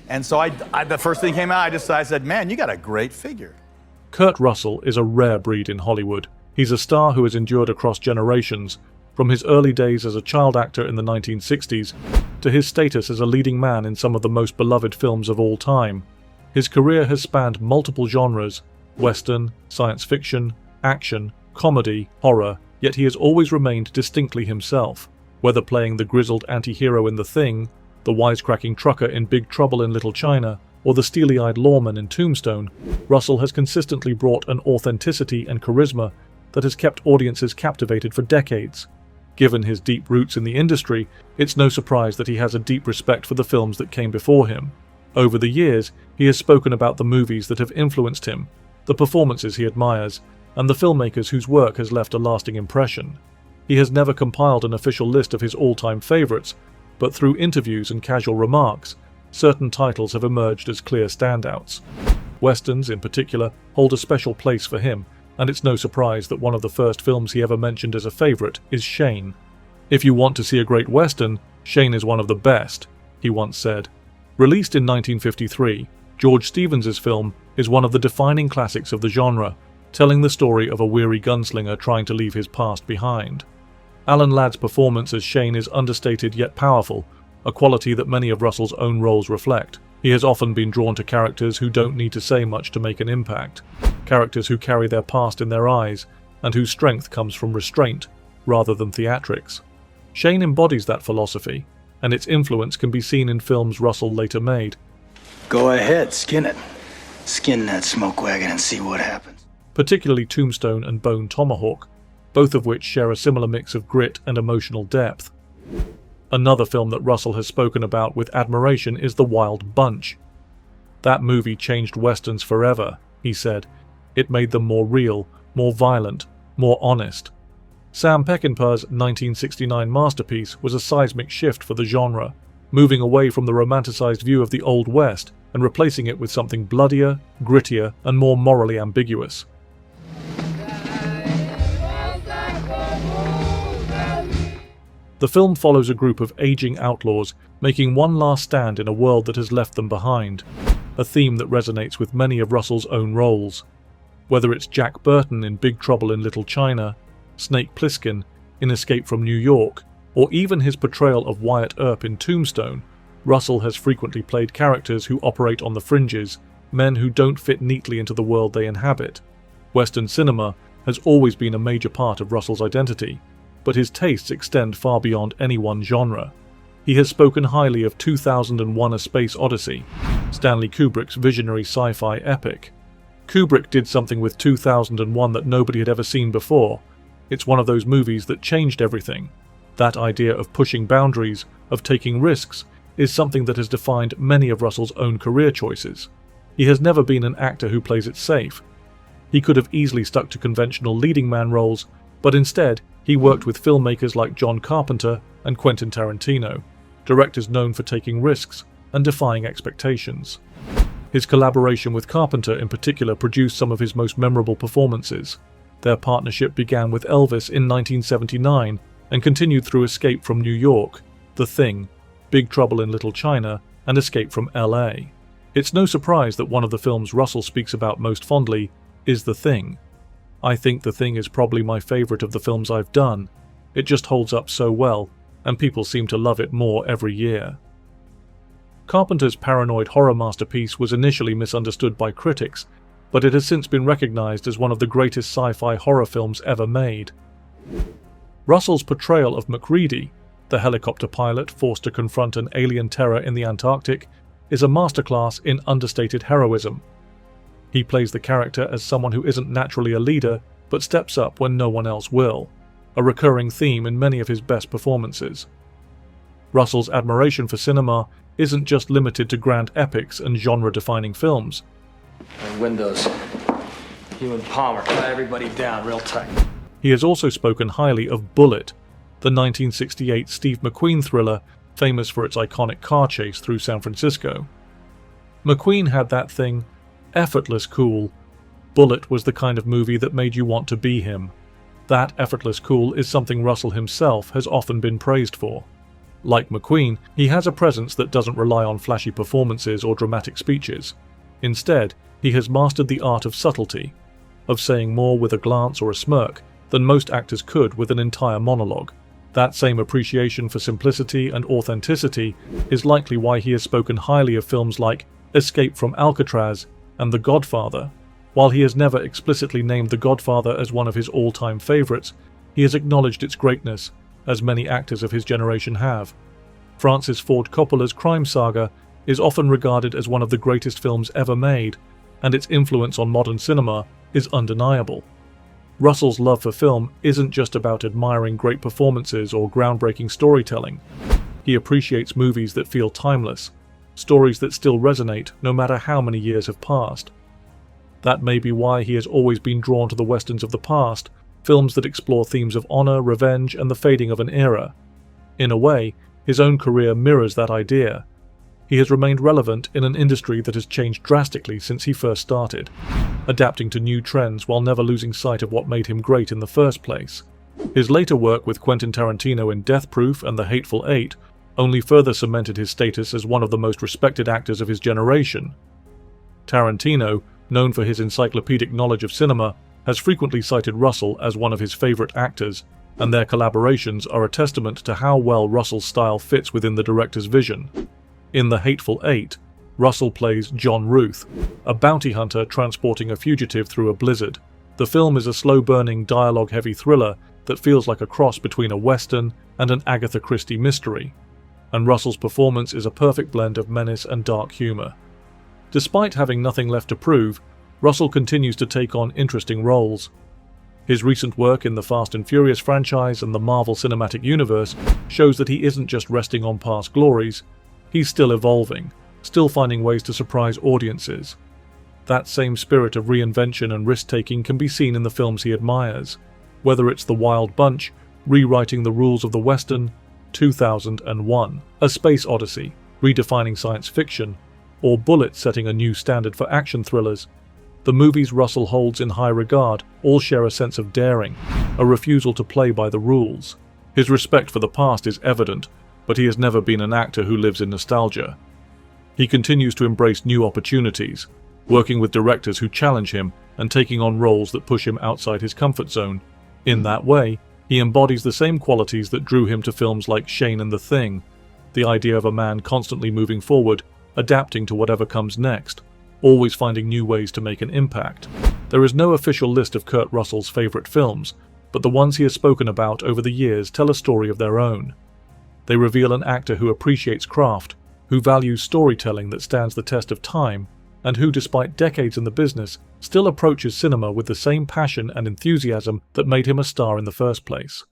And so the first thing came out, I said, man, you got a great figure. Kurt Russell is a rare breed in Hollywood. He's a star who has endured across generations, from his early days as a child actor in the 1960s to his status as a leading man in some of the most beloved films of all time. His career has spanned multiple genres: Western, science fiction, action, comedy, horror, yet he has always remained distinctly himself. Whether playing the grizzled anti-hero in The Thing, the wisecracking trucker in Big Trouble in Little China, or the steely-eyed lawman in Tombstone, Russell has consistently brought an authenticity and charisma that has kept audiences captivated for decades. Given his deep roots in the industry, it's no surprise that he has a deep respect for the films that came before him. Over the years, he has spoken about the movies that have influenced him, the performances he admires, and the filmmakers whose work has left a lasting impression. He has never compiled an official list of his all-time favorites, but through interviews and casual remarks, certain titles have emerged as clear standouts. Westerns, in particular, hold a special place for him, and it's no surprise that one of the first films he ever mentioned as a favorite is Shane. "If you want to see a great Western, Shane is one of the best," he once said. Released in 1953, George Stevens's film is one of the defining classics of the genre, telling the story of a weary gunslinger trying to leave his past behind. Alan Ladd's performance as Shane is understated yet powerful, a quality that many of Russell's own roles reflect. He has often been drawn to characters who don't need to say much to make an impact, characters who carry their past in their eyes, and whose strength comes from restraint, rather than theatrics. Shane embodies that philosophy, and its influence can be seen in films Russell later made. Go ahead, skin it. Skin that smoke wagon and see what happens. Particularly Tombstone and Bone Tomahawk, both of which share a similar mix of grit and emotional depth. Another film that Russell has spoken about with admiration is The Wild Bunch. "That movie changed Westerns forever," he said. "It made them more real, more violent, more honest." Sam Peckinpah's 1969 masterpiece was a seismic shift for the genre, moving away from the romanticized view of the Old West and replacing it with something bloodier, grittier, and more morally ambiguous. The film follows a group of aging outlaws making one last stand in a world that has left them behind, a theme that resonates with many of Russell's own roles. Whether it's Jack Burton in Big Trouble in Little China, Snake Plissken in Escape from New York, or even his portrayal of Wyatt Earp in Tombstone, Russell has frequently played characters who operate on the fringes, men who don't fit neatly into the world they inhabit. Western cinema has always been a major part of Russell's identity, but his tastes extend far beyond any one genre. He has spoken highly of 2001: A Space Odyssey, Stanley Kubrick's visionary sci-fi epic. Kubrick did something with 2001 that nobody had ever seen before. It's one of those movies that changed everything. That idea of pushing boundaries, of taking risks, is something that has defined many of Russell's own career choices. He has never been an actor who plays it safe. He could have easily stuck to conventional leading man roles, but instead, he worked with filmmakers like John Carpenter and Quentin Tarantino, directors known for taking risks and defying expectations. His collaboration with Carpenter in particular produced some of his most memorable performances. Their partnership began with Elvis in 1979 and continued through Escape from New York, The Thing, Big Trouble in Little China, and Escape from LA. It's no surprise that one of the films Russell speaks about most fondly is The Thing. "I think The Thing is probably my favorite of the films I've done. It just holds up so well, and people seem to love it more every year." Carpenter's paranoid horror masterpiece was initially misunderstood by critics, but it has since been recognized as one of the greatest sci-fi horror films ever made. Russell's portrayal of MacReady, the helicopter pilot forced to confront an alien terror in the Antarctic, is a masterclass in understated heroism. He plays the character as someone who isn't naturally a leader, but steps up when no one else will, a recurring theme in many of his best performances. Russell's admiration for cinema isn't just limited to grand epics and genre-defining films. Windows. You and Palmer, tie everybody down real tight. He has also spoken highly of Bullitt, the 1968 Steve McQueen thriller famous for its iconic car chase through San Francisco. McQueen had that thing, effortless cool. Bullitt was the kind of movie that made you want to be him. That effortless cool is something Russell himself has often been praised for. Like McQueen, he has a presence that doesn't rely on flashy performances or dramatic speeches. Instead, he has mastered the art of subtlety, of saying more with a glance or a smirk than most actors could with an entire monologue. That same appreciation for simplicity and authenticity is likely why he has spoken highly of films like Escape from Alcatraz and The Godfather. While he has never explicitly named The Godfather as one of his all-time favorites, he has acknowledged its greatness, as many actors of his generation have. Francis Ford Coppola's crime saga is often regarded as one of the greatest films ever made, and its influence on modern cinema is undeniable. Russell's love for film isn't just about admiring great performances or groundbreaking storytelling. He appreciates movies that feel timeless, stories that still resonate no matter how many years have passed. That may be why he has always been drawn to the westerns of the past, films that explore themes of honor, revenge, and the fading of an era. In a way, his own career mirrors that idea. He has remained relevant in an industry that has changed drastically since he first started, adapting to new trends while never losing sight of what made him great in the first place. His later work with Quentin Tarantino in Death Proof and The Hateful Eight only further cemented his status as one of the most respected actors of his generation. Tarantino, known for his encyclopedic knowledge of cinema, has frequently cited Russell as one of his favorite actors, and their collaborations are a testament to how well Russell's style fits within the director's vision. In The Hateful Eight, Russell plays John Ruth, a bounty hunter transporting a fugitive through a blizzard. The film is a slow-burning, dialogue-heavy thriller that feels like a cross between a western and an Agatha Christie mystery, and Russell's performance is a perfect blend of menace and dark humor. Despite having nothing left to prove, Russell continues to take on interesting roles. His recent work in the Fast and Furious franchise and the Marvel Cinematic Universe shows that he isn't just resting on past glories, he's still evolving, still finding ways to surprise audiences. That same spirit of reinvention and risk-taking can be seen in the films he admires, whether it's The Wild Bunch, rewriting the rules of the Western, 2001, A Space Odyssey, redefining science fiction, or Bullet setting a new standard for action thrillers. The movies Russell holds in high regard all share a sense of daring, a refusal to play by the rules. His respect for the past is evident, but he has never been an actor who lives in nostalgia. He continues to embrace new opportunities, working with directors who challenge him and taking on roles that push him outside his comfort zone. In that way, he embodies the same qualities that drew him to films like Shane and the Thing, the idea of a man constantly moving forward, adapting to whatever comes next, always finding new ways to make an impact. There is no official list of Kurt Russell's favorite films, but the ones he has spoken about over the years tell a story of their own. They reveal an actor who appreciates craft, who values storytelling that stands the test of time, and who, despite decades in the business, still approaches cinema with the same passion and enthusiasm that made him a star in the first place.